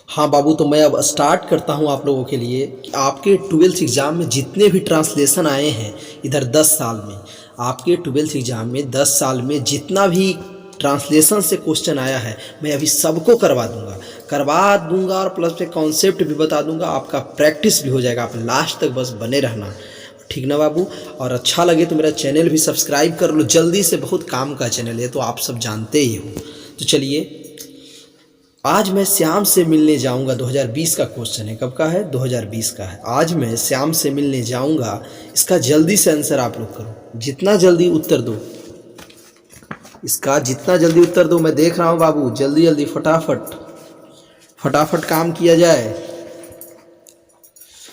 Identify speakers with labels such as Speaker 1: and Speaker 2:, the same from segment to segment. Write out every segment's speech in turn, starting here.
Speaker 1: हाँ बाबू, तो मैं अब स्टार्ट करता हूँ आप लोगों के लिए कि आपके ट्वेल्थ एग्ज़ाम में जितने भी ट्रांसलेशन आए हैं इधर 10 साल में, आपके ट्वेल्थ एग्ज़ाम में 10 साल में जितना भी ट्रांसलेशन से क्वेश्चन आया है मैं अभी सबको करवा दूंगा और प्लस पे कॉन्सेप्ट भी बता दूंगा। आपका प्रैक्टिस भी हो जाएगा, आप लास्ट तक बस बने रहना, ठीक ना बाबू। और अच्छा लगे तो मेरा चैनल भी सब्सक्राइब कर लो जल्दी से, बहुत काम का चैनल है तो आप सब जानते ही हो। तो चलिए, आज मैं श्याम से मिलने जाऊंगा 2020 का क्वेश्चन है। कब का है? 2020 का है। आज मैं श्याम से मिलने जाऊंगा, इसका जल्दी से आंसर आप लोग करो, जितना जल्दी उत्तर दो, इसका जितना जल्दी उत्तर दो। मैं देख रहा हूं बाबू, जल्दी जल्दी फटाफट फटाफट काम किया जाए।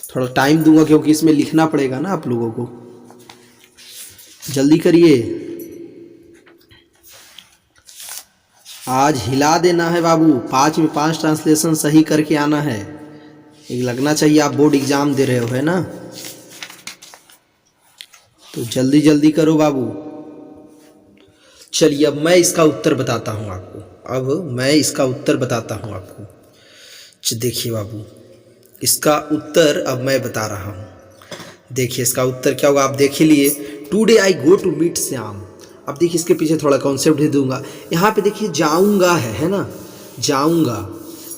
Speaker 1: थोड़ा टाइम दूंगा क्योंकि इसमें लिखना पड़ेगा ना आप लोगों को, जल्दी करिए। आज हिला देना है बाबू, 5 में 5 ट्रांसलेशन सही करके आना है। एक लगना चाहिए आप बोर्ड एग्जाम दे रहे हो, है ना? तो जल्दी जल्दी करो बाबू। चलिए, अब मैं इसका उत्तर बताता हूँ आपको। देखिए बाबू, इसका उत्तर अब मैं बता रहा हूँ। देखिए इसका उत्तर क्या होगा, आप देख ही लिए। Today I go to meet Shyam. अब देखिए इसके पीछे थोड़ा कॉन्सेप्ट भी दूंगा। यहाँ पे देखिए जाऊंगा है ना, जाऊंगा।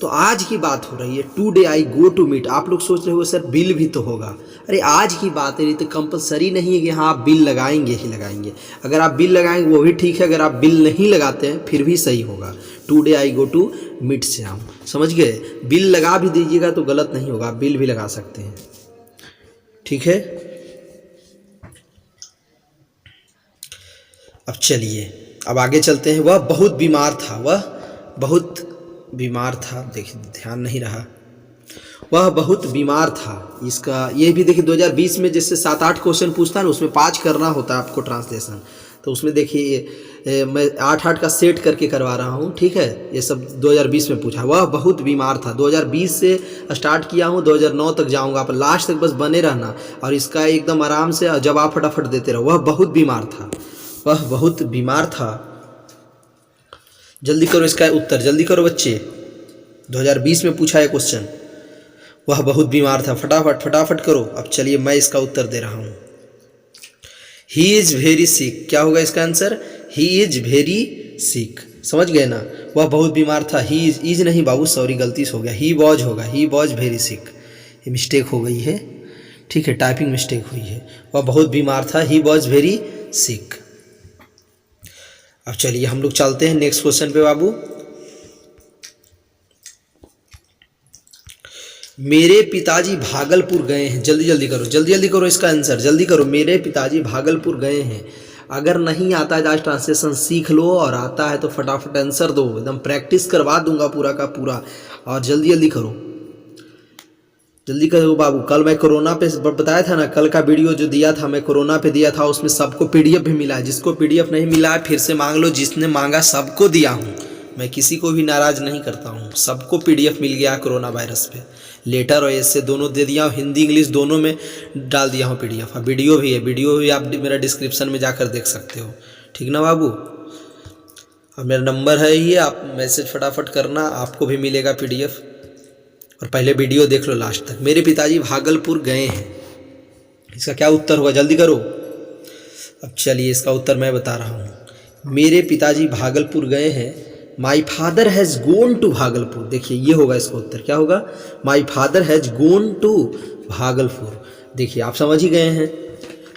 Speaker 1: तो आज की बात हो रही है, today I go to meet. आप लोग सोच रहे हो सर बिल भी तो होगा। अरे आज की बात है, नहीं तो कंपलसरी नहीं है कि हाँ आप बिल लगाएंगे ही लगाएंगे। अगर आप बिल लगाएंगे वो भी ठीक है, अगर आप बिल नहीं लगाते हैं फिर भी सही होगा। Today I go to meet Shyam, समझ गए? बिल लगा भी दीजिएगा तो गलत नहीं होगा, बिल भी लगा सकते हैं, ठीक है। अब चलिए, अब आगे चलते हैं। वह बहुत बीमार था, देखिए ध्यान नहीं रहा। वह बहुत बीमार था, इसका ये भी देखिए 2020 में जैसे 7-8 क्वेश्चन पूछता है ना, उसमें 5 करना होता है आपको ट्रांसलेशन। तो उसमें देखिए मैं 8-8 का सेट करके करवा रहा हूँ, ठीक है। ये सब 2020 में पूछा। वह बहुत बीमार था, 2020 से स्टार्ट किया हूँ, 2009 तक जाऊँगा। आप लास्ट तक बस बने रहना और इसका एकदम आराम से जवाब फटाफट देते रहो। वह बहुत बीमार था। जल्दी करो इसका उत्तर, जल्दी करो बच्चे, 2020 में पूछा है क्वेश्चन। वह बहुत बीमार था, फटाफट फटाफट करो। अब चलिए मैं इसका उत्तर दे रहा हूँ। He is very sick. क्या होगा इसका answer? He is very sick, समझ गए ना? वह बहुत बीमार था। ही इज नहीं बाबू, सॉरी गलती से हो गया, ही वॉज होगा। ही वॉज वेरी सिक, ये मिस्टेक हो गई है, ठीक है, टाइपिंग मिस्टेक हुई है। वह बहुत बीमार था, ही वॉज वेरी सिक। अब चलिए हम लोग चलते हैं नेक्स्ट क्वेश्चन पे बाबू। मेरे पिताजी भागलपुर गए हैं। जल्दी जल्दी करो, जल्दी जल्दी करो इसका आंसर, जल्दी करो। मेरे पिताजी भागलपुर गए हैं। अगर नहीं आता है आज ट्रांसलेशन सीख लो, और आता है तो फटाफट आंसर दो, एकदम प्रैक्टिस करवा दूंगा पूरा का पूरा। और जल्दी जल्दी करो, जल्दी करो बाबू। कल मैं कोरोना पे बताया था ना, कल का वीडियो जो दिया था मैं कोरोना पे दिया था, उसमें सबको पीडीएफ भी मिला है। जिसको पीडीएफ नहीं मिला है फिर से मांग लो, जिसने मांगा सबको दिया हूँ। मैं किसी को भी नाराज़ नहीं करता हूँ, सबको पीडीएफ मिल गया कोरोना वायरस पे। लेटर और ऐसे दोनों दे दिया हूँ, हिंदी इंग्लिश दोनों में डाल दिया हूँ पीडीएफ। और वीडियो भी है, वीडियो भी आप मेरा डिस्क्रिप्शन में जाकर देख सकते हो, ठीक ना बाबू? और मेरा नंबर है ये, आप मैसेज फटाफट करना, आपको भी मिलेगा पीडीएफ। और पहले वीडियो देख लो लास्ट तक। मेरे पिताजी भागलपुर गए हैं, इसका क्या उत्तर होगा? जल्दी करो। अब चलिए इसका उत्तर मैं बता रहा हूँ। मेरे पिताजी भागलपुर गए हैं। My father has gone to Bhagalpur. देखिए ये होगा इसका उत्तर, क्या होगा? My father has gone to Bhagalpur. देखिए आप समझ ही गए हैं,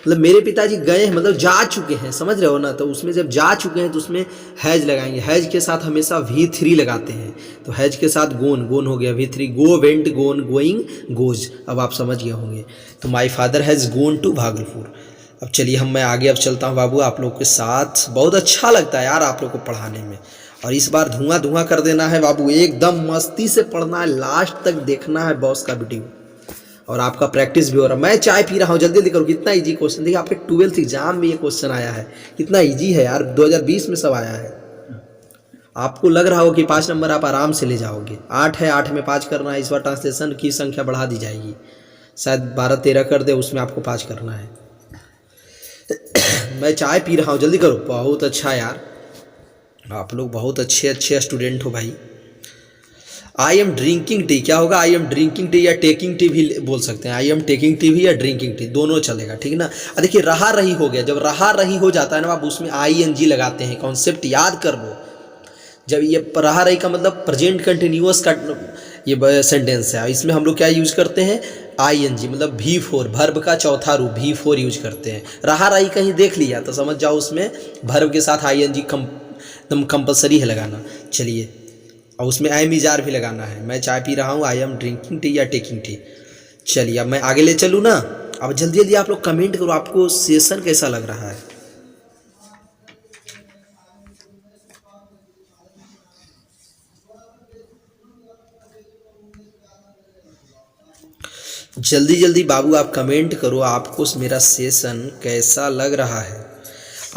Speaker 1: मतलब मेरे पिताजी गए हैं मतलब जा चुके हैं, समझ रहे हो ना? तो उसमें जब जा चुके हैं तो उसमें हैज लगाएंगे। हैज के साथ हमेशा V3 लगाते हैं, तो हैज के साथ गोन, गोन हो गया V3। Go, went, gone, going, goes. अब आप समझ गए होंगे। तो my father has gone to Bhagalpur. अब चलिए मैं आगे अब चलता हूँ बाबू आप लोग के साथ। बहुत अच्छा लगता है यार आप लोग को पढ़ाने में, और इस बार धुआं धुआं कर देना है बाबू, एकदम मस्ती से पढ़ना है, लास्ट तक देखना है बॉस का वीडियो। और आपका प्रैक्टिस भी हो रहा है। मैं चाय पी रहा हूँ, जल्दी जल्दी करो। कितना इजी क्वेश्चन, देखिए आपके 12th एग्जाम में ये क्वेश्चन आया है, कितना इजी है यार, 2020 में सब आया है। आपको लग रहा हो कि 5 नंबर आप आराम से ले जाओगे। 8 है, 8 में 5 करना है। इस बार ट्रांसलेशन की संख्या बढ़ा दी जाएगी, शायद 12-13 कर दे, उसमें आपको 5 करना है। मैं चाय पी रहा हूँ, जल्दी करो। बहुत अच्छा यार, आप लोग बहुत अच्छे स्टूडेंट हो भाई। आई एम ड्रिंकिंग टी क्या होगा, आई एम ड्रिंकिंग टी या टेकिंग टी भी बोल सकते हैं। आई एम टेकिंग टी भी या ड्रिंकिंग टी दोनों चलेगा, ठीक है ना। देखिए रहा रही हो गया, जब रहा रही हो जाता है ना आप उसमें ING लगाते हैं। कॉन्सेप्ट याद कर लो, जब ये रहा रही का मतलब प्रेजेंट कंटिन्यूअस का ये सेंटेंस है, इसमें हम लोग क्या यूज करते हैं ING, मतलब V4 भर्ब का चौथा रूप V4 यूज करते हैं। रहा रही कहीं देख लिया तो समझ जाओ उसमें भर्ब के साथ ING एकदम कंपलसरी है लगाना। चलिए, और उसमें एम इजार भी लगाना है। मैं चाय पी रहा हूँ, आई एम ड्रिंकिंग टी या टेकिंग टी। चलिए अब मैं आगे ले चलूँ ना। अब जल्दी जल्दी आप लोग कमेंट करो, आपको सेशन कैसा लग रहा है। जल्दी जल्दी बाबू आप कमेंट करो, आपको मेरा सेशन कैसा लग रहा है।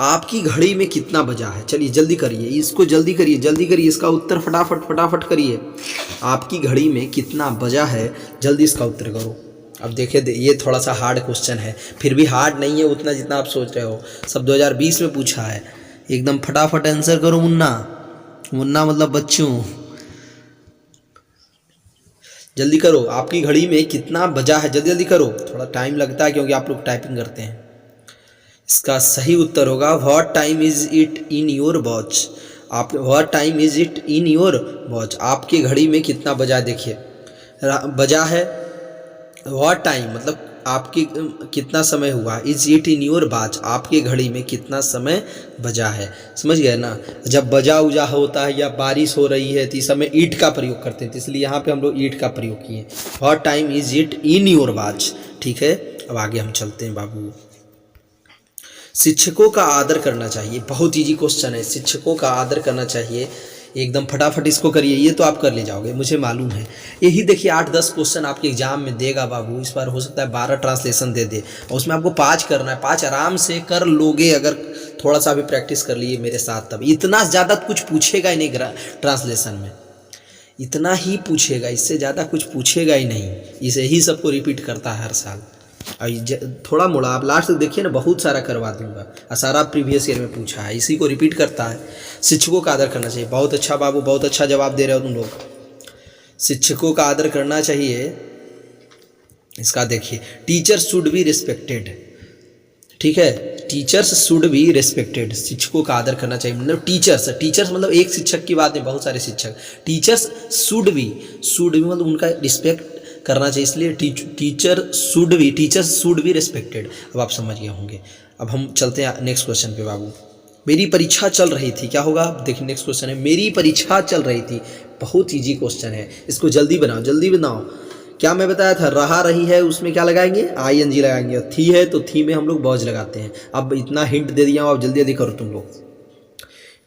Speaker 1: आपकी घड़ी में कितना बजा है, चलिए जल्दी करिए, इसको जल्दी करिए, जल्दी करिए, इसका उत्तर फटाफट फटाफट करिए। आपकी घड़ी में कितना बजा है, जल्दी इसका उत्तर करो। अब देखिए ये थोड़ा सा हार्ड क्वेश्चन है, फिर भी हार्ड नहीं है उतना जितना आप सोच रहे हो। सब 2020 में पूछा है, एकदम फटाफट आंसर करो मुन्ना। मुन्ना मतलब बच्चों, जल्दी करो। आपकी घड़ी में कितना बजा है, जल्दी जल्दी करो, थोड़ा टाइम लगता है क्योंकि आप लोग टाइपिंग करते हैं। इसका सही उत्तर होगा what time is it in your watch. आप what time is it in your watch, आपकी घड़ी में कितना बजा। देखिए बजा है, व्हाट टाइम मतलब आपकी कितना समय हुआ, is it in your watch आपकी घड़ी में कितना समय बजा है। समझ गए ना। जब बजा उजा होता है या बारिश हो रही है तो इस समय ईट का प्रयोग करते हैं, तो इसलिए यहाँ पे हम लोग ईट का प्रयोग किए। What time is it in your watch, ठीक है। अब आगे हम चलते हैं बाबू। शिक्षकों का आदर करना चाहिए, बहुत इजी क्वेश्चन है। शिक्षकों का आदर करना चाहिए, एकदम फटाफट इसको करिए, ये तो आप कर ले जाओगे मुझे मालूम है। यही देखिए 8-10 क्वेश्चन आपके एग्जाम में देगा बाबू। इस बार हो सकता है 12 ट्रांसलेशन दे दे और उसमें आपको 5 करना है। 5 आराम से कर लोगे अगर थोड़ा सा भी प्रैक्टिस कर लिए मेरे साथ। तब इतना ज़्यादा कुछ पूछेगा ही नहीं ट्रांसलेशन में, इतना ही पूछेगा, इससे ज़्यादा कुछ पूछेगा ही नहीं। इसे ही सबको रिपीट करता है हर साल। थोड़ा मोड़ा आप लास्ट तक देखिए ना, बहुत सारा करवा दूंगा। सारा प्रीवियस ईयर में पूछा है, इसी को रिपीट करता है। शिक्षकों का आदर करना चाहिए, बहुत अच्छा बाबू, बहुत अच्छा जवाब दे रहे हो तुम लोग। शिक्षकों का आदर करना चाहिए, इसका देखिए टीचर शुड बी रिस्पेक्टेड, ठीक है। टीचर्स शुड बी रिस्पेक्टेड, शिक्षकों का आदर करना चाहिए। मतलब टीचर्स मतलब एक शिक्षक की बात नहीं, बहुत सारे शिक्षक। टीचर्स शुड बी मतलब उनका रिस्पेक्ट करना चाहिए, इसलिए टीचर्स शुड बी रिस्पेक्टेड। अब आप समझ गए होंगे। अब हम चलते हैं नेक्स्ट क्वेश्चन पे बाबू। मेरी परीक्षा चल रही थी, क्या होगा देखिए नेक्स्ट क्वेश्चन है, मेरी परीक्षा चल रही थी। बहुत इजी क्वेश्चन है, इसको जल्दी बनाओ, जल्दी बनाओ। क्या मैं बताया था, रहा रही है उसमें क्या लगाएंगे, ING लगाएंगे। थी है तो थी में हम लोग बॉज लगाते हैं। अब इतना हिंट दे दिया हूँ, अब जल्दी जल्दी करो तुम लोग।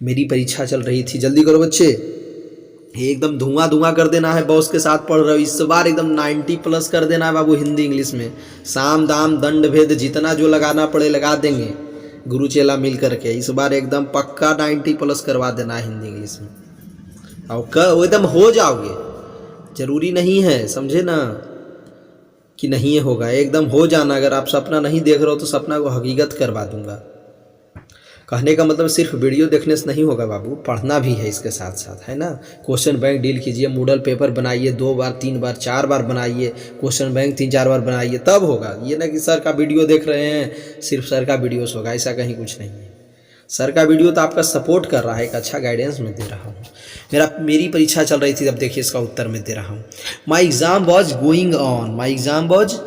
Speaker 1: मेरी परीक्षा चल रही थी, जल्दी करो बच्चे, एकदम धुआं कर देना है। बॉस के साथ पढ़ रहे हो, इस बार एकदम 90+ कर देना है बाबू। हिंदी इंग्लिश में साम दाम दंड भेद जितना जो लगाना पड़े लगा देंगे, गुरु चेला मिल करके। इस बार एकदम पक्का 90+ करवा देना है हिंदी इंग्लिश में, और एकदम हो जाओगे। जरूरी नहीं है, समझे ना, कि नहीं होगा, एकदम हो जाना। अगर आप सपना नहीं देख रहे हो तो सपना को हकीकत करवा दूंगा। कहने का मतलब सिर्फ वीडियो देखने से नहीं होगा बाबू, पढ़ना भी है इसके साथ साथ, है ना। क्वेश्चन बैंक डील कीजिए, मॉडल पेपर बनाइए, 2 बार 3 बार 4 बार बनाइए, क्वेश्चन बैंक 3-4 बार बनाइए, तब होगा। ये ना कि सर का वीडियो देख रहे हैं सिर्फ सर का वीडियोस होगा, ऐसा कहीं कुछ नहीं है। सर का वीडियो तो आपका सपोर्ट कर रहा है, एक अच्छा गाइडेंस मैं दे रहा हूँ। मेरी परीक्षा चल रही थी, अब देखिए इसका उत्तर मैं दे रहा हूँ। My exam was going on, my exam was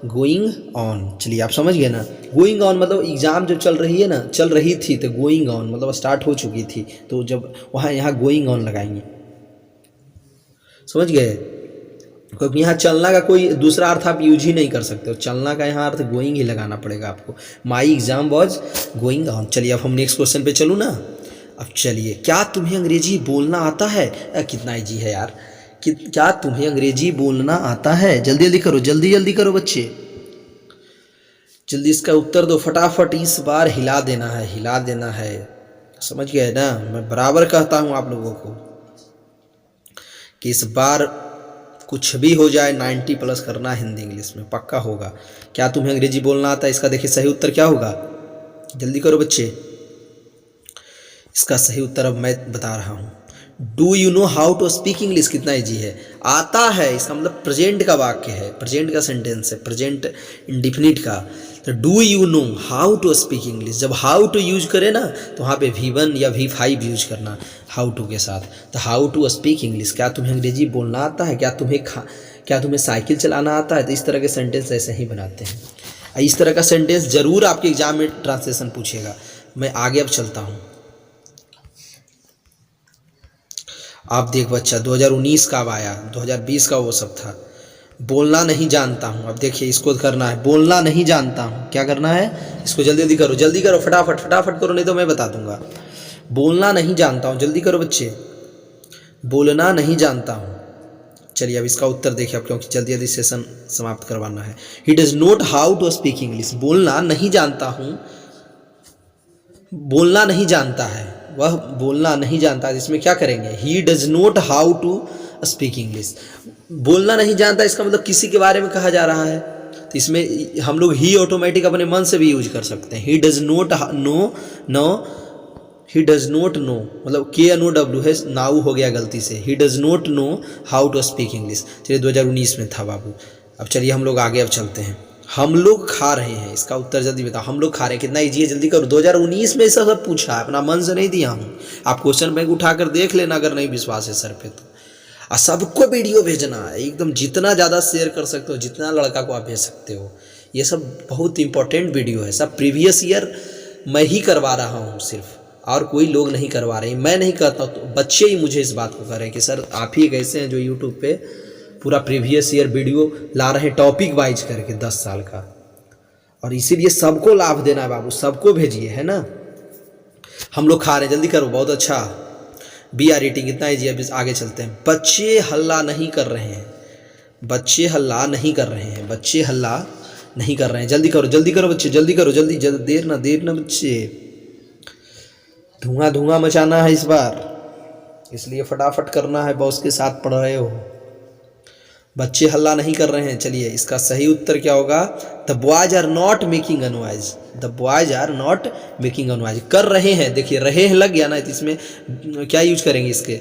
Speaker 1: going on. चलिए आप समझ गए ना, गोइंग ऑन मतलब एग्ज़ाम जब चल रही है ना, चल रही थी, तो गोइंग ऑन मतलब स्टार्ट हो चुकी थी, तो जब वहाँ यहाँ गोइंग ऑन लगाएंगे, समझ गए। क्योंकि यहाँ चलना का कोई दूसरा अर्थ आप यूज ही नहीं कर सकते हो, चलना का यहाँ अर्थ गोइंग ही लगाना पड़ेगा आपको। My exam was going on. चलिए अब हम नेक्स्ट क्वेश्चन पे चलूँ ना। अब चलिए, क्या तुम्हें अंग्रेजी बोलना आता है। कितना ईजी है यार, कि क्या तुम्हें अंग्रेजी बोलना आता है, जल्दी जल्दी करो, जल्दी जल्दी करो बच्चे, जल्दी इसका उत्तर दो फटाफट। इस बार हिला देना है, हिला देना है, समझ गए ना। मैं बराबर कहता हूँ आप लोगों को कि इस बार कुछ भी हो जाए 90+ करना हिंदी इंग्लिश में, पक्का होगा। क्या तुम्हें अंग्रेजी बोलना आता है, इसका देखिए सही उत्तर क्या होगा, जल्दी करो बच्चे। इसका सही उत्तर अब मैं बता रहा हूँ। Do you know how to speak English, कितना ईजी है। आता है इसका मतलब प्रेजेंट का वाक्य है, प्रेजेंट का सेंटेंस है, प्रेजेंट इंडिफिनिट का। तो do you know how to speak English, जब हाउ टू यूज करे ना तो वहाँ पे V1 या V5 यूज करना हाउ टू के साथ। तो हाउ टू स्पीक इंग्लिश, क्या तुम्हें अंग्रेजी बोलना आता है, क्या तुम्हें साइकिल चलाना आता है। तो इस तरह के सेंटेंस ऐसे ही बनाते हैं। इस तरह का सेंटेंस जरूर आपके एग्जाम में ट्रांसलेशन पूछेगा। मैं आगे अब चलता हूँ। आप देख बच्चा 2019 का अब आया, 2020 का वो सब था। बोलना नहीं जानता हूँ, अब देखिए इसको करना है, बोलना नहीं जानता हूँ, क्या करना है, इसको जल्दी जल्दी करो फटाफट फटाफट करो, नहीं तो मैं बता दूंगा। बोलना नहीं जानता हूँ, जल्दी करो बच्चे, बोलना नहीं जानता हूँ। चलिए अब इसका उत्तर देखिए आप, क्योंकि जल्दी जल्दी सेशन समाप्त करवाना है। He does not how to speak English, बोलना नहीं जानता हूँ, बोलना नहीं जानता है, वह बोलना नहीं जानता है। इसमें क्या करेंगे, he does not how to speak English. बोलना नहीं जानता इसका मतलब किसी के बारे में कहा जा रहा है, तो इसमें हम लोग ही ऑटोमेटिक अपने मन से भी यूज कर सकते हैं। He does not know he does not know, मतलब KNOW है, नाउ हो गया गलती से। He does not know how to speak English. चलिए 2019 में था बाबू। अब चलिए हम लोग आगे अब चलते हैं। हम लोग खा रहे हैं, इसका उत्तर जल्दी बताओ। हम लोग खा रहे हैं, कितना ईजी है, जल्दी करो। 2019 में ऐसा सब पूछा है, अपना मन से नहीं दिया हूँ। आप क्वेश्चन बैंक उठाकर देख लेना अगर नहीं विश्वास है सर पे तो। और सबको वीडियो भेजना है एकदम, जितना ज़्यादा शेयर कर सकते हो, जितना लड़का को आप भेज सकते हो। ये सब बहुत इंपॉर्टेंट वीडियो है, सब प्रीवियस ईयर मैं ही करवा रहा हूँ सिर्फ, और कोई लोग नहीं करवा रहे हैं। मैं नहीं करता तो बच्चे ही मुझे इस बात को कर रहे हैं कि सर आप ही एक ऐसे हैं जो यूट्यूब पे पूरा प्रीवियस ईयर वीडियो ला रहे हैं टॉपिक वाइज करके 10 साल का। और इसीलिए सबको लाभ देना है बाबू, सबको भेजिए, है ना। हम लोग खा रहे हैं, जल्दी करो, बहुत अच्छा। BR रीटिंग इतना ईजी है। आगे चलते हैं। बच्चे हल्ला नहीं कर रहे हैं, बच्चे हल्ला नहीं कर रहे हैं, बच्चे हल्ला नहीं कर रहे हैं, जल्दी करो बच्चे, जल्दी करो, जल्दी देर ना बच्चे, धुआं धुआं मचाना है इस बार, इसलिए फटाफट करना है, बॉस के साथ पढ़ रहे हो। बच्चे हल्ला नहीं कर रहे हैं। चलिए इसका सही उत्तर क्या होगा, the boys are not making a noise, the boys are not making a noise. कर रहे हैं, देखिए रहे हैं लग गया ना, तो इसमें क्या यूज करेंगे, इसके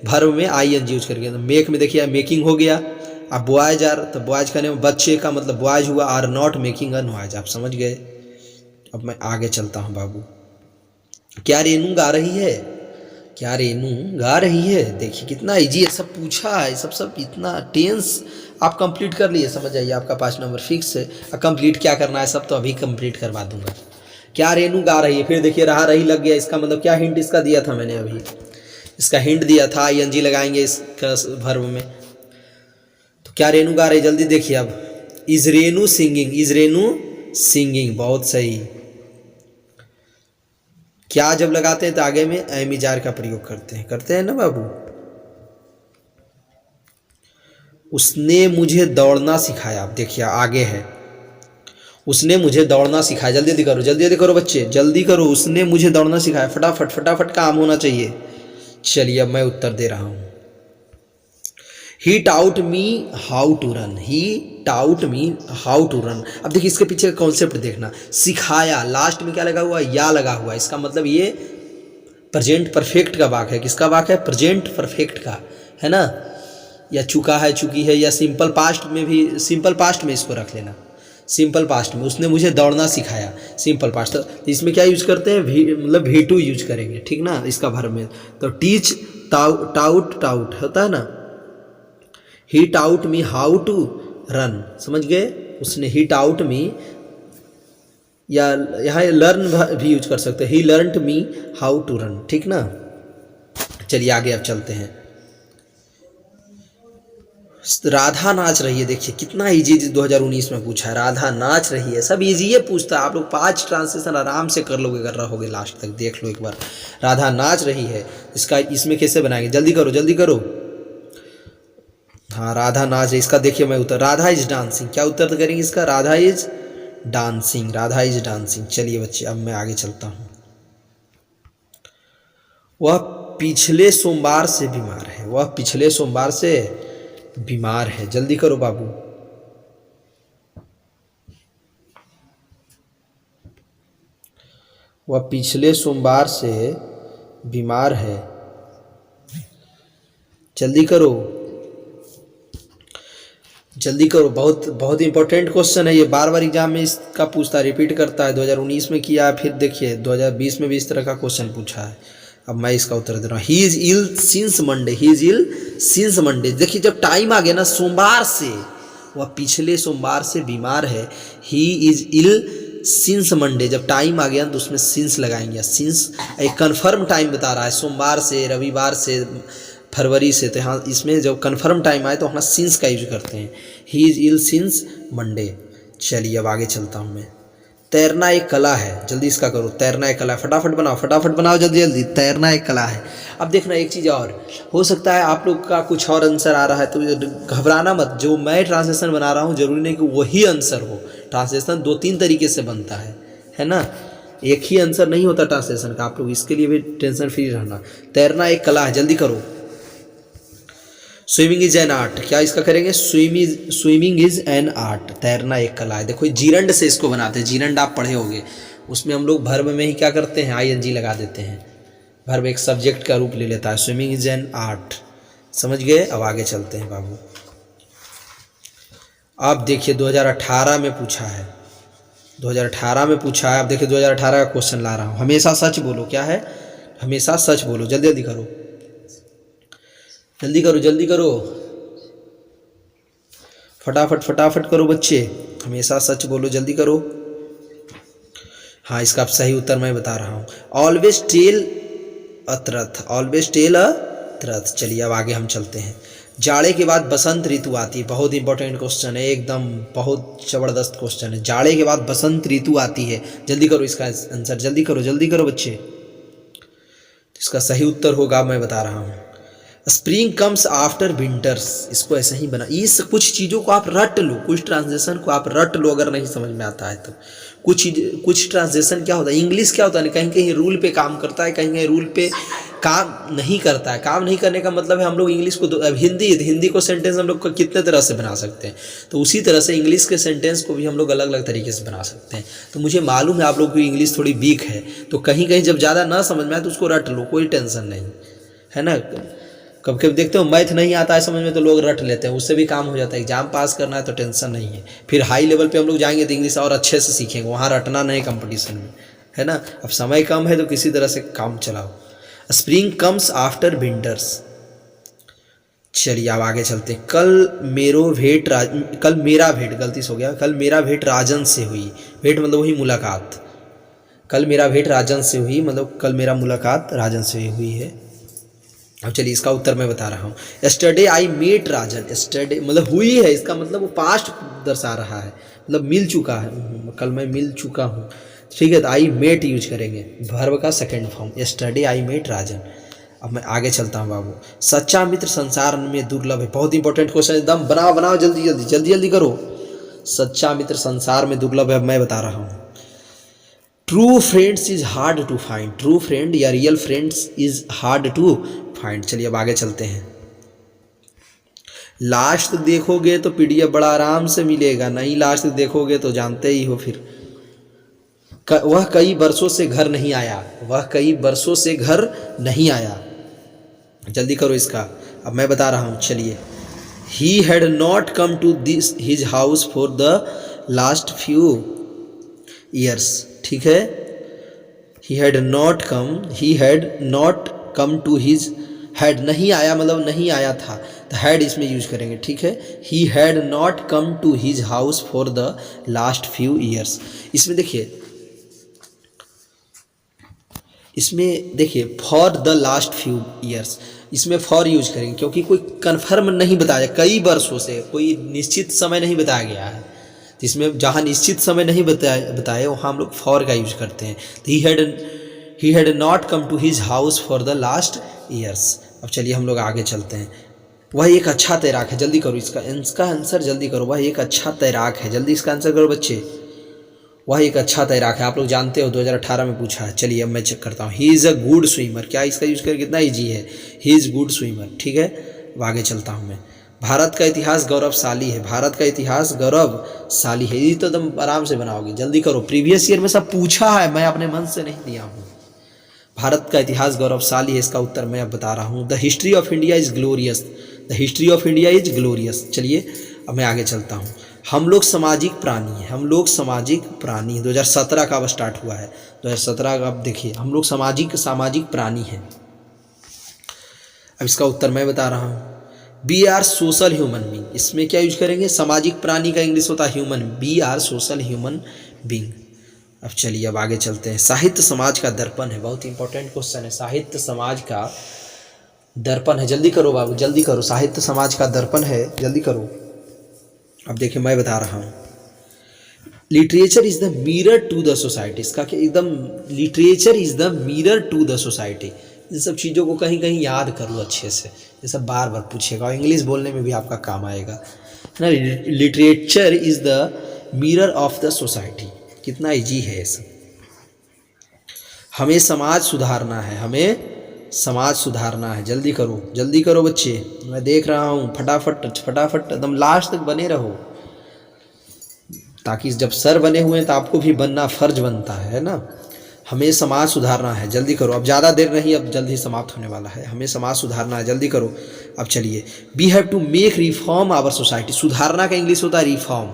Speaker 1: वर्ब में ING यूज करेंगे। तो मेक में देखिए मेकिंग हो गया। अब बॉयज आर, तो बॉयज कहने में बच्चे का मतलब बॉयज हुआ, are not making a noise, आप समझ गए। अब मैं आगे चलता हूँ बाबू। क्या रेनू गा रही है, क्या रेनू गा रही है। देखिए कितना इजी है, सब पूछा है, सब इतना टेंस आप कंप्लीट कर लिए, समझ जाइए आपका 5 नंबर फिक्स है। अब कंप्लीट क्या करना है, सब तो अभी कंप्लीट करवा दूंगा। क्या रेनू गा रही है, फिर देखिए रहा रही लग गया, इसका मतलब क्या हिंट इसका दिया था मैंने अभी, इसका हिंट दिया था ING लगाएंगे इसका वर्ब में। तो क्या रेनू गा रही, जल्दी देखिए अब। Is Renu singing, is Renu singing, बहुत सही। क्या जब लगाते हैं तो आगे में एम इजार का प्रयोग करते हैं ना बाबू। उसने मुझे दौड़ना सिखाया, आप देखिए आगे है, उसने मुझे दौड़ना सिखाया, जल्दी करो बच्चे, जल्दी करो। उसने मुझे दौड़ना सिखाया, फटाफट फटाफट काम होना चाहिए। चलिए अब मैं उत्तर दे रहा हूँ। He taught me how to run, he taught me how to run. अब देखिए इसके पीछे का कॉन्सेप्ट देखना, सिखाया, लास्ट में क्या लगा हुआ, या लगा हुआ, इसका मतलब ये प्रेजेंट परफेक्ट का वाक्य है। किसका वाक्य है, प्रेजेंट परफेक्ट का, है ना। या चुका है, चुकी है, या सिंपल पास्ट में भी, सिंपल पास्ट में इसको रख लेना, सिंपल पास्ट में। उसने मुझे दौड़ना सिखाया, सिंपल पास्ट। तो इसमें क्या यूज करते हैं, मतलब V2 यूज करेंगे, ठीक ना, इसका वर्ब में। तो टीच टाउट होता है ना, he taught me how to run, समझ गए। उसने ही टाउट मी, या यहाँ लर्न भी यूज कर सकते हैं, he learned me how to run, ठीक ना। चलिए आगे अब चलते हैं। राधा नाच रही है, देखिए कितना इजी 2019 में पूछा है, राधा नाच रही है, सब इजी है पूछता है। आप लोग 5 ट्रांसलेशन आराम से कर लोगे, कर रहोगे लास्ट तक, देख लो एक बार। राधा नाच रही है, इसका इसमें कैसे बनाएंगे, जल्दी करो। हाँ राधा नाच रही, इसका देखिए मैं उत्तर, राधा इज डांसिंग, क्या उत्तर करेंगे इसका, Radha is dancing, Radha is dancing. चलिए बच्चे अब मैं आगे चलता हूँ। वह पिछले सोमवार से बीमार है, वह पिछले सोमवार से बीमार है, जल्दी करो बाबू। वह पिछले सोमवार से बीमार है, जल्दी करो जल्दी करो, बहुत बहुत इंपॉर्टेंट क्वेश्चन है ये, बार बार एग्जाम में इसका पूछता है, रिपीट करता है। 2019 में किया, फिर देखिए 2020 में भी इस तरह का क्वेश्चन पूछा है। अब मैं इसका उत्तर दे रहा हूँ। He is ill since Monday, he is ill since Monday. देखिए जब टाइम आ गया ना सोमवार से, वह पिछले सोमवार से बीमार है। He is ill since Monday, जब टाइम आ गया तो उसमें सिंस लगाएंगे। सिंस एक कन्फर्म टाइम बता रहा है, सोमवार से, रविवार से, फरवरी से, तो यहाँ इसमें जब कन्फर्म टाइम आए तो यहाँ सिंस का यूज करते हैं। He is ill since Monday. चलिए अब आगे चलता हूँ मैं। तैरना एक कला है, जल्दी इसका करो। तैरना एक कला है, फटाफट बनाओ जल्दी जल्दी। तैरना एक कला है। अब देखना एक चीज़ और, हो सकता है आप लोग का कुछ और आंसर आ रहा है तो घबराना मत। जो मैं ट्रांसलेशन बना रहा हूँ जरूरी नहीं कि वही आंसर हो। ट्रांसलेशन 2-3 तरीके से बनता है ना, एक ही आंसर नहीं होता ट्रांसलेशन का। आप लोग इसके लिए भी टेंशन फ्री रहना। तैरना एक कला है, जल्दी करो। स्विमिंग इज एन आर्ट, क्या इसका करेंगे? स्विमिंग इज एन आर्ट, तैरना एक कला है। देखो जीरंड से इसको बनाते हैं, जीरंड आप पढ़े होंगे, उसमें हम लोग वर्ब में ही क्या करते हैं, आईएनजी लगा देते हैं। वर्ब एक सब्जेक्ट का रूप ले लेता है। स्विमिंग इज एन आर्ट, समझ गए? अब आगे चलते हैं बाबू। अब देखिए 2018 में पूछा है, 2018 में पूछा है। अब देखिए 2018 का क्वेश्चन ला रहा हूँ। हमेशा सच बोलो, क्या है? हमेशा सच बोलो। जल्दी जल्दी करो, जल्दी करो जल्दी करो, फटाफट करो बच्चे। हमेशा सच बोलो, जल्दी करो। हाँ, इसका अब सही उत्तर मैं बता रहा हूँ। Always tell a truth, always tell a truth. चलिए अब आगे हम चलते हैं। जाड़े के बाद बसंत ऋतु आती है, बहुत इंपॉर्टेंट क्वेश्चन है, एकदम बहुत ज़बरदस्त क्वेश्चन है। जाड़े के बाद बसंत ऋतु आती है, जल्दी करो इसका आंसर, जल्दी करो बच्चे। इसका सही उत्तर होगा, मैं बता रहा हूँ, स्प्रिंग कम्स आफ्टर विंटर्स। इसको ऐसे ही बना, इस कुछ चीज़ों को आप रट लो, कुछ ट्रांसलेशन को आप रट लो अगर नहीं समझ में आता है तो। कुछ ट्रांसलेशन क्या होता है, इंग्लिश क्या होता है, कहीं कहीं रूल पे काम करता है, कहीं कहीं रूल पे काम नहीं करता है। काम नहीं करने का मतलब है हम लोग इंग्लिश को, अब हिंदी को सेंटेंस हम लोग कितने तरह से बना सकते हैं, तो उसी तरह से इंग्लिश के सेंटेंस को भी हम लोग अलग अलग तरीके से बना सकते हैं। तो मुझे मालूम है आप लोग की इंग्लिश थोड़ी वीक है, तो कहीं कहीं जब ज़्यादा ना समझ में आए तो उसको रट लो, कोई टेंशन नहीं है ना। कभी कभी देखते हो मैथ नहीं आता है समझ में तो लोग रट लेते हैं, उससे भी काम हो जाता है। एग्जाम पास करना है तो टेंशन नहीं है। फिर हाई लेवल पे हम लोग जाएंगे तो इंग्लिश और अच्छे से सीखेंगे, वहाँ रटना नहीं कंपटीशन में, है ना। अब समय कम है तो किसी तरह से काम चलाओ। Spring comes after winters. चलिए अब आगे चलते हैं। कल मेरा भेंट, गलती से हो गया, कल मेरा भेंट राजन से हुई। भेंट मतलब वही मुलाकात, कल मेरा भेंट राजन से हुई, मतलब कल मेरा मुलाकात राजन से हुई है। अब चलिए इसका उत्तर मैं बता रहा हूँ। Yesterday I met Rajan, yesterday मतलब हुई है, इसका मतलब वो पास्ट दर्शा रहा है, मतलब मिल चुका है, कल मैं मिल चुका हूँ, ठीक है। तो आई मेट यूज करेंगे, वर्ब का second form, yesterday I met Rajan. अब मैं आगे चलता हूँ बाबू। सच्चा मित्र संसार में दुर्लभ है, बहुत इंपॉर्टेंट क्वेश्चन, एकदम बनाओ जल्दी करो। सच्चा मित्र संसार में दुर्लभ है, अब मैं बता रहा हूँ। True friends is hard to find, true friend या real friends is hard to find. चलिए अब आगे चलते हैं। लास्ट देखोगे तो पीडीएफ बड़ा आराम से मिलेगा, नहीं लास्ट देखोगे तो जानते ही हो फिर। वह कई वर्षों से घर नहीं आया, वह कई वर्षों से घर नहीं आया, जल्दी करो इसका। अब मैं बता रहा हूँ, चलिए। He had not come to this his house for the last few years, ठीक है। He had not come to his, had नहीं आया मतलब नहीं आया था, तो हैड इसमें यूज करेंगे, ठीक है। He had not come to his house for the last few years. इसमें देखिए for the last few years, इसमें फॉर यूज करेंगे क्योंकि कोई कन्फर्म नहीं बताया, कई वर्षों से, कोई निश्चित समय नहीं बताया गया है। तो इसमें जहाँ निश्चित समय नहीं बताए वहाँ हम लोग फॉर का यूज करते हैं। तो he had not come to his house for the last years. अब चलिए हम लोग आगे चलते हैं। वह एक अच्छा तैराक है, जल्दी करो इसका आंसर जल्दी करो। वह एक अच्छा तैराक है, जल्दी इसका आंसर करो बच्चे। वह एक अच्छा तैराक है, आप लोग जानते हो 2018 में पूछा है। चलिए अब मैं चेक करता हूँ। He is a good swimmer, क्या इसका यूज कर कितना ईजी है, ही इज़ गुड स्विमर, ठीक है। अब आगे चलता हूँ मैं। भारत का इतिहास गौरवशाली है, भारत का इतिहास गौरवशाली है, ये तो एकदम आराम से बनाओगे, जल्दी करो। प्रीवियस ईयर में सब पूछा है, मैं अपने मन से नहीं दिया हूँ। भारत का इतिहास गौरवशाली है, इसका उत्तर मैं अब बता रहा हूँ। The history of India is glorious, the history of India is glorious. चलिए अब मैं आगे चलता हूँ। हम लोग सामाजिक प्राणी हैं, हम लोग सामाजिक प्राणी 2017 का अब स्टार्ट हुआ है, 2017 का अब देखिए, हम लोग सामाजिक प्राणी हैं। अब इसका उत्तर मैं बता रहा हूँ। We are social human being, इसमें क्या यूज करेंगे, सामाजिक प्राणी का इंग्लिश होता है human, we are social human being. अब चलिए अब आगे चलते हैं। साहित्य समाज का दर्पण है, बहुत इंपॉर्टेंट क्वेश्चन है। साहित्य समाज का दर्पण है, जल्दी करो बाबू जल्दी करो, साहित्य समाज का दर्पण है, जल्दी करो। अब देखिए मैं बता रहा हूँ। Literature is the mirror to the society, इसका क्या एकदम, literature is the mirror to the society. इन सब चीज़ों को कहीं कहीं याद करो अच्छे से, ये सब बार बार पूछेगा और इंग्लिश बोलने में भी आपका काम आएगा ना। Literature is the mirror of the society, कितना इजी है ये सब। हमें समाज सुधारना है, हमें समाज सुधारना है, जल्दी करो बच्चे, मैं देख रहा हूँ। फटाफट फटाफट एकदम लास्ट तक बने रहो, ताकि जब सर बने हुए हैं तो आपको भी बनना फर्ज बनता है ना। हमें समाज सुधारना है, जल्दी करो, अब ज़्यादा देर नहीं, अब जल्दी समाप्त होने वाला है। हमें समाज सुधारना है, जल्दी करो। अब चलिए, we have to make reform our society, सुधारना का इंग्लिश होता है रिफॉर्म,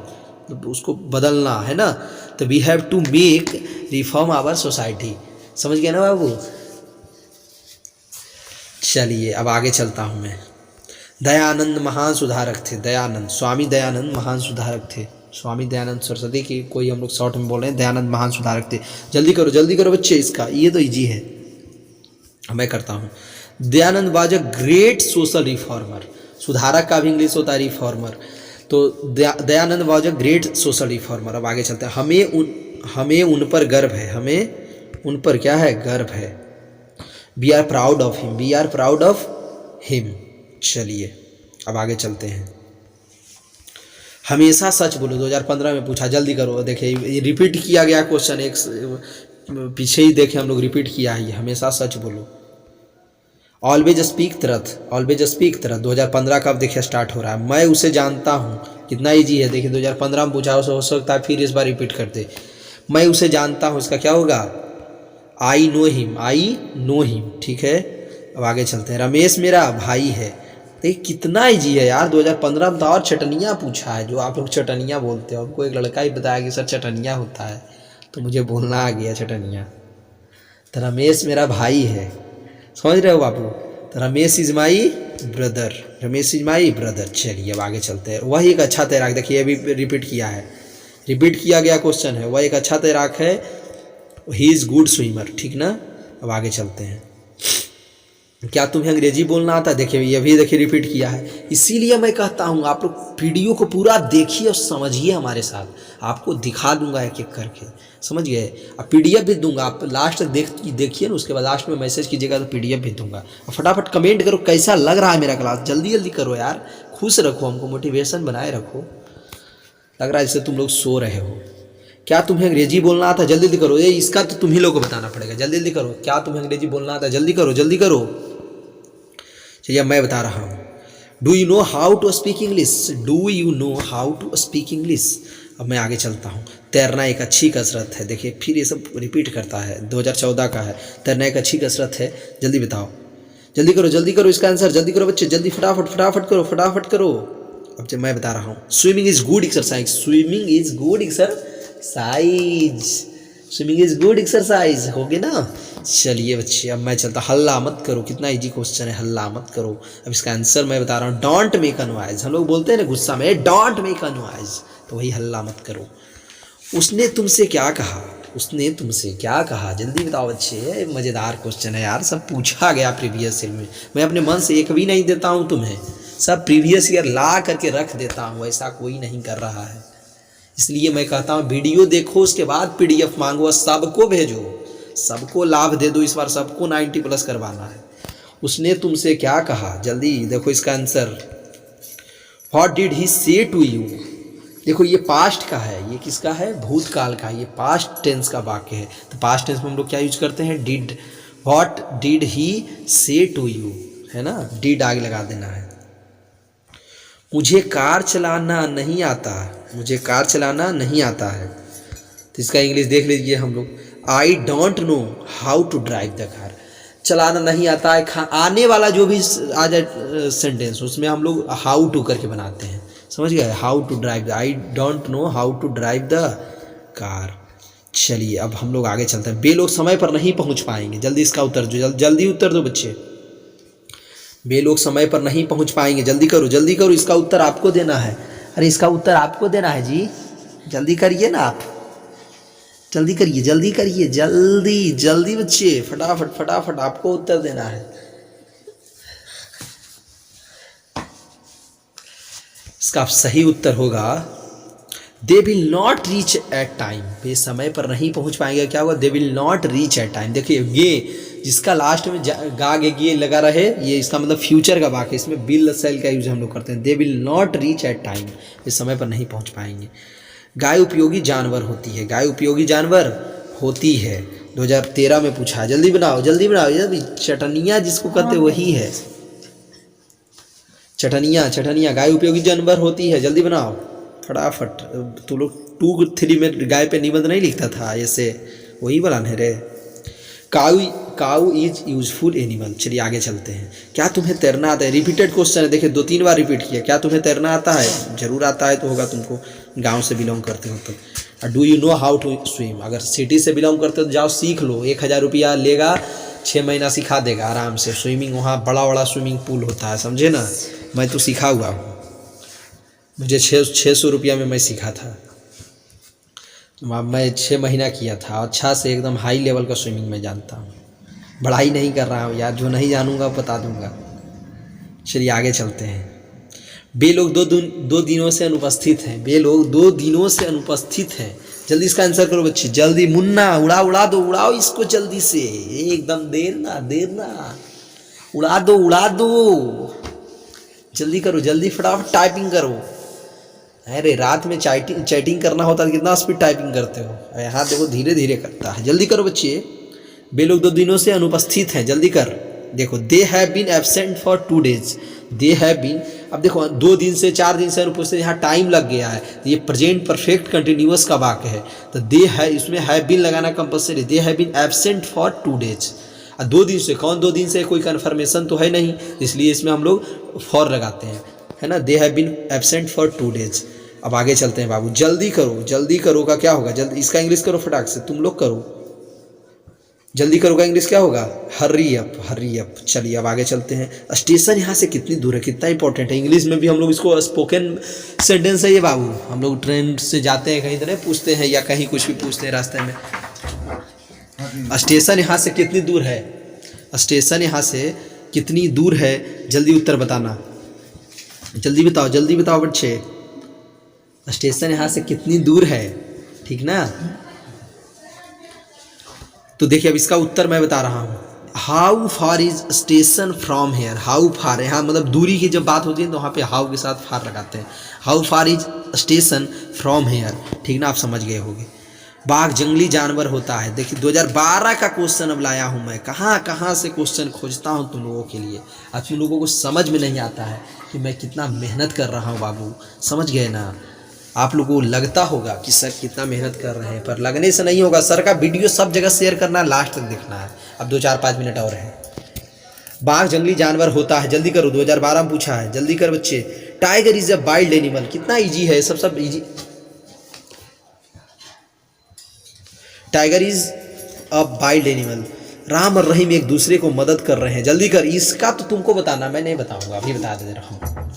Speaker 1: तो उसको बदलना है ना, तो we have to make reform our society, समझ गए ना बाबू। चलिए अब आगे चलता हूँ मैं। दयानंद महान सुधारक थे, दयानंद, स्वामी दयानंद महान सुधारक थे, स्वामी दयानंद सरस्वती की कोई हम लोग शॉर्ट में बोल रहे हैं, दयानंद महान सुधारक थे। जल्दी करो बच्चे, इसका ये तो इजी है, मैं करता हूँ। Dayanand was a great social reformer, सुधारक का भी इंग्लिश होता है रिफॉर्मर, तो Dayanand was a great social reformer. अब आगे चलते हैं। हमें उन पर गर्व है, हमें उन पर क्या है, गर्व है। We are proud of him, we are proud of him. चलिए अब आगे चलते हैं। हमेशा सच बोलो, 2015 में पूछा, जल्दी करो। देखिए रिपीट किया गया क्वेश्चन, एक पीछे ही देखे हम लोग, रिपीट किया है, हमेशा सच बोलो। Always speak truth, always speak truth 2015 का अब देखिए स्टार्ट हो रहा है। मैं उसे जानता हूँ, कितना ईजी है, देखिए 2015 में पूछा, हो सकता है फिर इस बार रिपीट कर दे। मैं उसे जानता हूँ, इसका क्या होगा, I know him, I know him, ठीक है। अब आगे चलते हैं। रमेश मेरा भाई है, देखिए कितना ईजी है यार, 2015 में तो और चटनियाँ पूछा है, जो आप लोग चटनियाँ बोलते हो। हमको एक लड़का ही बताया कि सर चटनियाँ होता है, तो मुझे बोलना आ गया चटनियाँ। तो रमेश मेरा भाई है, समझ रहे हो बाबू, तो Ramesh is my brother, Ramesh is my brother. चलिए अब आगे चलते हैं। वह एक अच्छा तैराक, देखिए अभी रिपीट किया है, रिपीट किया गया क्वेश्चन है, वह एक अच्छा तैराक है, ही इज़ गुड स्विमर, ठीक ना। अब आगे चलते हैं। क्या तुम्हें अंग्रेजी बोलना आता है, देखिए ये भी देखिए रिपीट किया है। इसीलिए मैं कहता हूँ आप लोग वीडियो को पूरा देखिए और समझिए हमारे साथ, आपको दिखा दूंगा एक एक करके, समझ गए। अब PDF भी दूंगा, आप लास्ट तक देखिए ना, उसके बाद लास्ट में मैसेज कीजिएगा तो PDF भी दूंगा। और फटाफट कमेंट करो कैसा लग रहा है मेरा क्लास, जल्दी करो यार, खुश रखो हमको, मोटिवेशन बनाए रखो। लग रहा है जैसे तुम लोग सो रहे हो। क्या तुम्हें अंग्रेजी बोलना आता है, जल्दी करो, ये इसका तो तुम ही लोग को बताना पड़ेगा, जल्दी करो। क्या तुम्हें अंग्रेजी बोलना आता है, जल्दी करो। चलिए मैं बता रहा हूँ। Do you know how to speak English, do you know how to speak English. अब मैं आगे चलता हूँ। तैरना एक अच्छी कसरत है, देखिए फिर ये सब रिपीट करता है, 2014 का है। तैरना एक अच्छी कसरत है, जल्दी बताओ, जल्दी करो इसका आंसर, जल्दी करो बच्चे, जल्दी फटाफट करो। अब जब मैं बता रहा हूँ। Swimming is good exercise, swimming is good exercise, हो गए ना। चलिए बच्चे अब मैं चलता, हल्ला मत करो, कितना इजी क्वेश्चन है, हल्ला मत करो। अब इसका आंसर मैं बता रहा हूँ। डोंट मेक अ नॉइज, हम लोग बोलते हैं ना गुस्सा में, डोंट मेक अ नॉइज, तो वही हल्ला मत करो। उसने तुमसे क्या कहा, जल्दी बताओ बच्चे, मज़ेदार क्वेश्चन है यार, सब पूछा गया प्रीवियस ईयर में। मैं अपने मन से एक भी नहीं देता हूँ तुम्हें, सब प्रीवियस ईयर ला करके रख देता हूँ, ऐसा कोई नहीं कर रहा है। इसलिए मैं कहता हूँ वीडियो देखो, उसके बाद PDF मांगो, सबको भेजो, सबको लाभ दे दो, इस बार सबको 90+ करवाना है। उसने तुमसे क्या कहा, जल्दी देखो इसका आंसर। व्हाट डिड ही से टू यू, देखो ये पास्ट का है, ये किसका है, भूतकाल का, ये पास्ट टेंस का वाक्य है। तो पास्ट टेंस में हम लोग क्या यूज करते हैं, डिड। व्हाट डिड ही से टू यू, है ना, डिड आगे लगा देना है। मुझे कार चलाना नहीं आता है, तो इसका इंग्लिश देख लीजिए हम लोग। I don't know how to drive the car, चलाना नहीं आता है, आने वाला जो भी आ जाए सेंटेंस उसमें हम लोग हाउ टू करके बनाते हैं, समझ गए। How to drive, I don't know how to drive the car. चलिए अब हम लोग आगे चलते हैं। वे लोग समय पर नहीं पहुंच पाएंगे, जल्दी इसका उत्तर दो, जल्दी उत्तर दो बच्चे। वे लोग समय पर नहीं पहुंच पाएंगे, जल्दी करो जल्दी करो, इसका उत्तर आपको देना है। अरे इसका उत्तर आपको देना है जी, जल्दी करिए ना आप, जल्दी करिए जल्दी करिए, जल्दी जल्दी बच्चे, फटाफट फटाफट आपको उत्तर देना है। इसका सही उत्तर होगा they will not reach at time. वे समय पर नहीं पहुंच पाएंगे, क्या होगा, they will not reach at time. देखिए ये जिसका लास्ट में गा गे ये लगा रहे, ये इसका मतलब फ्यूचर का वाक्य, इसमें विल सेल का यूज हम लोग करते हैं। They will not reach at time, वे समय पर नहीं पहुंच पाएंगे। गाय उपयोगी जानवर होती है, गाय उपयोगी जानवर होती है, 2013 में पूछा है। जल्दी बनाओ जल्दी बनाओ, ये चटनिया जिसको कहते वही है, चटनिया चटनिया, गाय उपयोगी जानवर होती है, जल्दी बनाओ फटाफट। तू लोग 2-3 में गाय पे निबंध नहीं लिखता था, ऐसे वही बनाने है रे। काऊ इज यूजफुल एनिमल। चलिए आगे चलते हैं। क्या तुम्हें तैरना आता है, रिपीटेड क्वेश्चन है, देखिए 2-3 बार रिपीट किया। क्या तुम्हें तैरना आता है, जरूर आता है तो होगा, तुमको गांव से बिलोंग करते हो तो। Do you know how to swim, अगर सिटी से बिलोंग करते हो तो जाओ सीख लो, 1000 रुपया लेगा, 6 महीना सिखा देगा आराम से स्विमिंग। वहाँ बड़ा बड़ा स्विमिंग पूल होता है, समझे ना, मैं तो सीखा हुआ हूँ, मुझे 600 रुपया में मैं सीखा था, मैं 6 महीना किया था, अच्छा से एकदम हाई लेवल का स्विमिंग मैं जानता हूँ। बढ़ाई नहीं कर रहा हूँ यार, जो नहीं जानूंगा बता दूंगा। चलिए आगे चलते हैं। वे लोग दो दिनों से अनुपस्थित हैं, वे लोग 2 दिनों से अनुपस्थित हैं, जल्दी इसका आंसर करो बच्चे, जल्दी। मुन्ना उड़ा दो, उड़ाओ इसको जल्दी से, एकदम देर ना, उड़ा दो, जल्दी करो जल्दी, फटाफट टाइपिंग करो। अरे रात में चैटिंग करना होता है, कितना स्पीड टाइपिंग करते हो, यहाँ देखो धीरे धीरे करता है। जल्दी करो बच्चे। वे लोग 2 दिनों से अनुपस्थित हैं, जल्दी कर। देखो they have been absent for 2 days, they have been, अब देखो 2 दिन से 4 दिन से अनुपस्थित, यहाँ टाइम लग गया है, ये प्रेजेंट परफेक्ट कंटिन्यूअस का वाक्य है, तो दे है, इसमें हैव बीन लगाना compulsory. They have been absent for 2 days, 2 दिन से, कौन 2 दिन से, कोई कन्फर्मेशन तो है नहीं, इसलिए इसमें हम लोग फॉर लगाते हैं, है ना। They have been absent for 2 days। अब आगे चलते हैं बाबू, जल्दी करो का क्या होगा, जल्दी इसका इंग्लिश करो फटाक से, तुम लोग करो, जल्दी करो का इंग्लिश क्या होगा, हरी अप। चलिए अब आगे चलते हैं। स्टेशन यहाँ से कितनी दूर है, कितना इंपॉर्टेंट है, इंग्लिश में भी हम लोग इसको स्पोकन सेंटेंस है ये बाबू। हम लोग ट्रेन से जाते हैं कहीं तरह पूछते हैं, या कहीं कुछ भी पूछते हैं रास्ते में, स्टेशन यहाँ से कितनी दूर है, स्टेशन यहाँ से कितनी दूर है, जल्दी उत्तर बताना, जल्दी बताओ बच्चे, स्टेशन यहाँ से कितनी दूर है, ठीक ना। तो देखिए अब इसका उत्तर मैं बता रहा हूँ। How far is station from here, how far, यहाँ मतलब दूरी की जब बात होती है तो वहाँ पे हाउ के साथ फार लगाते हैं। How far is station from here, ठीक ना, आप समझ गए होंगे। बाघ जंगली जानवर होता है, देखिए 2012 का क्वेश्चन अब लाया हूँ मैं, कहाँ से क्वेश्चन खोजता हूँ तुम लोगों के लिए। अब तुम लोगों को समझ में नहीं आता है कि मैं कितना मेहनत कर रहा हूँ बाबू, समझ गए ना। आप लोगों को लगता होगा कि सर कितना मेहनत कर रहे हैं, पर लगने से नहीं होगा। सर का वीडियो सब जगह शेयर करना है, लास्ट तक देखना है। अब 2-4-5 मिनट और है। बाघ जंगली जानवर होता है, जल्दी करो, 2012 में पूछा है, जल्दी कर बच्चे। Tiger is a wild animal, कितना इजी है, सब easy. Tiger is a wild animal. Ram और रहीम एक दूसरे को मदद कर रहे हैं, जल्दी कर, इसका तो तुमको बताना, मैं नहीं बताऊंगा, अभी बता दे रहा हूँ।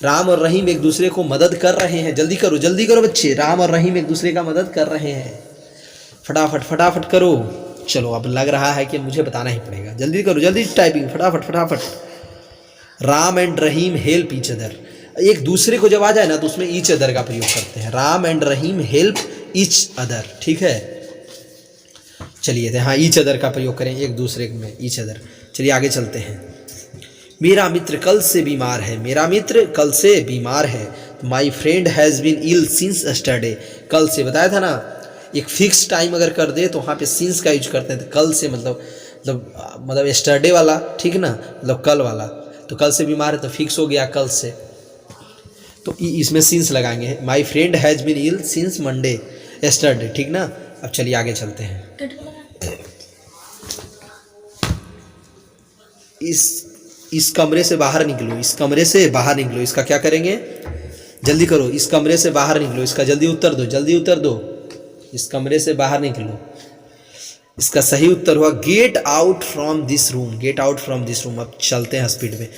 Speaker 1: राम और रहीम एक दूसरे को मदद कर रहे हैं, जल्दी करो बच्चे। राम और रहीम एक दूसरे का मदद कर रहे हैं, फटाफट करो। चलो अब लग रहा है कि मुझे बताना ही पड़ेगा, जल्दी करो, जल्दी टाइपिंग, फटाफट। Ram and Rahim help each other, एक दूसरे को जब आ जाए ना तो उसमें ईच अदर का प्रयोग करते हैं। Ram and Rahim help each other, ठीक है। चलिए हाँ, ईच अदर का प्रयोग करें, एक दूसरे में ईच अदर। चलिए आगे चलते हैं। मेरा मित्र कल से बीमार है, my friend has been ill since yesterday, कल से बताया था ना, एक फिक्स टाइम अगर कर दे तो वहाँ पे सिंस का यूज करते हैं, तो कल से मतलब यस्टरडे वाला, ठीक ना, मतलब कल वाला, तो कल से बीमार है तो फिक्स हो गया कल से, तो इसमें सिंस लगाएंगे। My friend has been ill since Monday yesterday, ठीक ना। अब चलिए आगे चलते हैं। इस कमरे से बाहर निकलो, इस कमरे से बाहर निकलो। इसका क्या करेंगे, जल्दी करो, इस कमरे से बाहर निकलो। इसका जल्दी उत्तर दो, जल्दी उत्तर दो, इस कमरे से बाहर निकलो। इसका सही उत्तर हुआ get out from this room, get out from this room. अब चलते हैं स्पीड में।